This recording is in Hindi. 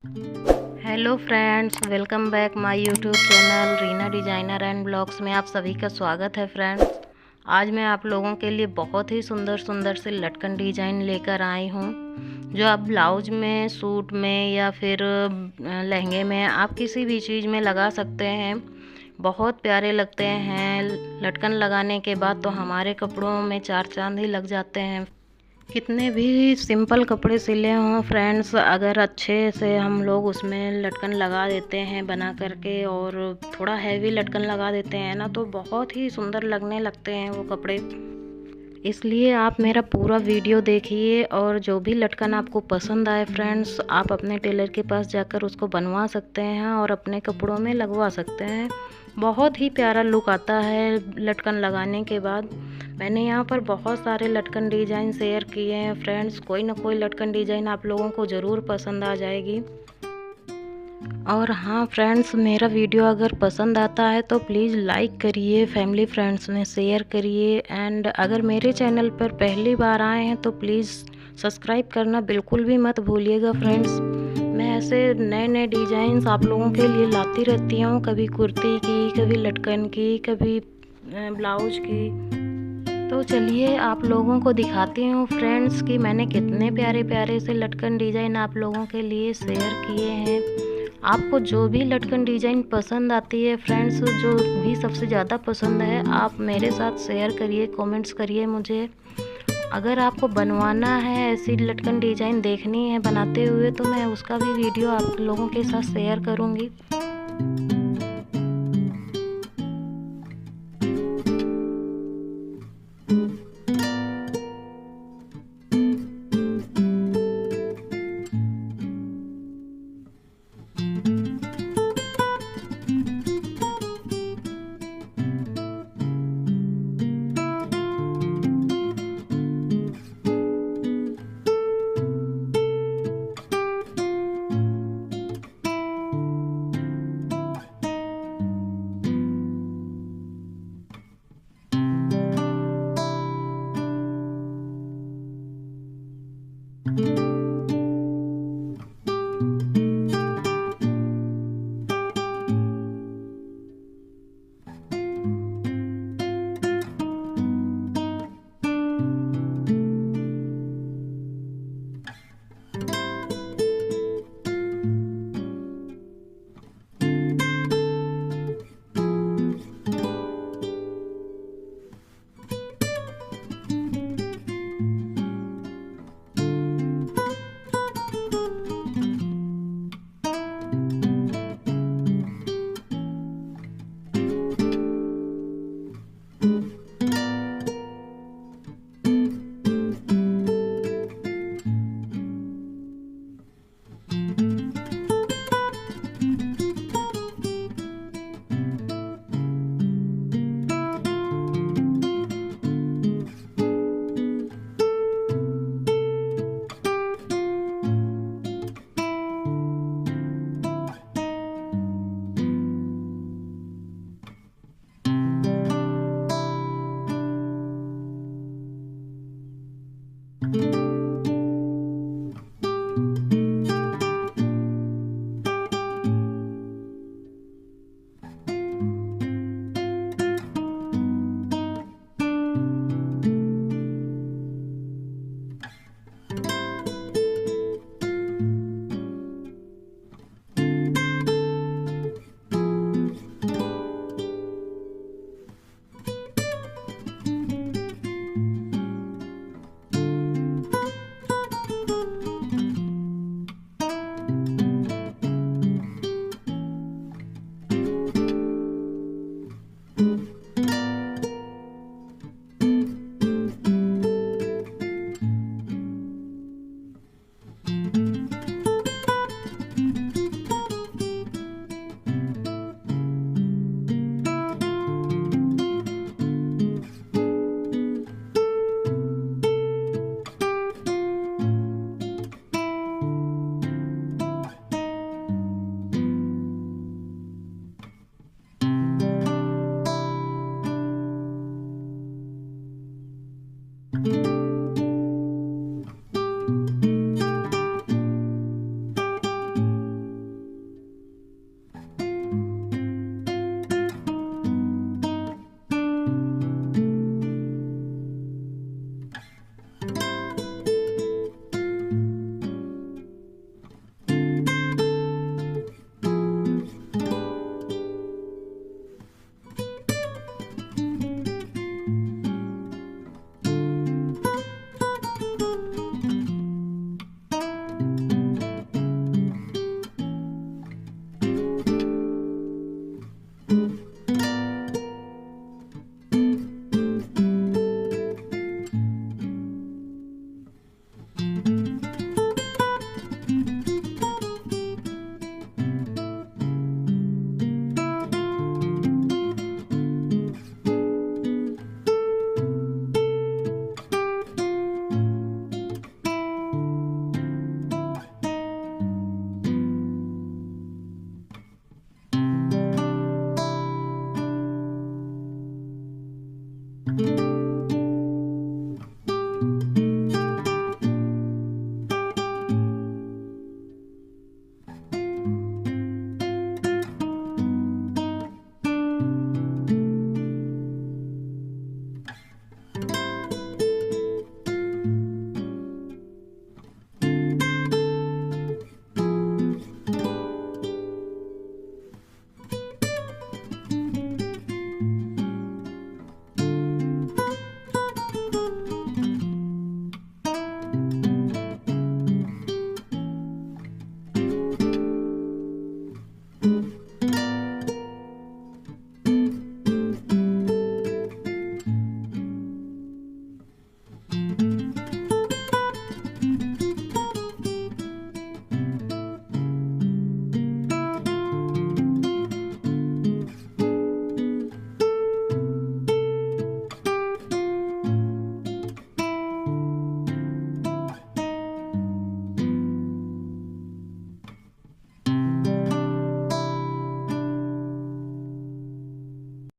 Hello friends, welcome back my YouTube channel Reena designer and blogs में आप सभी का स्वागत है। फ्रेंड्स, आज मैं आप लोगों के लिए बहुत ही सुंदर सुंदर से लटकन डिज़ाइन लेकर आई हूँ, जो आप ब्लाउज में, सूट में या फिर लहंगे में आप किसी भी चीज़ में लगा सकते हैं। बहुत प्यारे लगते हैं। लटकन लगाने के बाद तो हमारे कपड़ों में चार चांद ही लग जाते हैं। कितने भी सिंपल कपड़े सिले हों फ्रेंड्स, अगर अच्छे से हम लोग उसमें लटकन लगा देते हैं बना करके और थोड़ा हैवी लटकन लगा देते हैं ना, तो बहुत ही सुंदर लगने लगते हैं वो कपड़े। इसलिए आप मेरा पूरा वीडियो देखिए और जो भी लटकन आपको पसंद आए फ्रेंड्स, आप अपने टेलर के पास जाकर उसको बनवा सकते हैं और अपने कपड़ों में लगवा सकते हैं। बहुत ही प्यारा लुक आता है लटकन लगाने के बाद। मैंने यहाँ पर बहुत सारे लटकन डिज़ाइन शेयर किए हैं फ्रेंड्स, कोई ना कोई लटकन डिज़ाइन आप लोगों को ज़रूर पसंद आ जाएगी। और हाँ फ्रेंड्स, मेरा वीडियो अगर पसंद आता है तो प्लीज़ लाइक करिए, फैमिली फ्रेंड्स में शेयर करिए, एंड अगर मेरे चैनल पर पहली बार आए हैं तो प्लीज़ सब्सक्राइब करना बिल्कुल भी मत भूलिएगा फ्रेंड्स। मैं ऐसे नए नए डिज़ाइंस आप लोगों के लिए लाती रहती हूँ, कभी कुर्ती की, कभी लटकन की, कभी ब्लाउज की। तो चलिए आप लोगों को दिखाती हूँ फ्रेंड्स कि मैंने कितने प्यारे प्यारे से लटकन डिज़ाइन आप लोगों के लिए शेयर किए हैं। आपको जो भी लटकन डिज़ाइन पसंद आती है फ्रेंड्स, जो भी सबसे ज़्यादा पसंद है, आप मेरे साथ शेयर करिए, कमेंट्स करिए मुझे। अगर आपको बनवाना है, ऐसी लटकन डिज़ाइन देखनी है बनाते हुए, तो मैं उसका भी वीडियो आप लोगों के साथ शेयर करूँगी।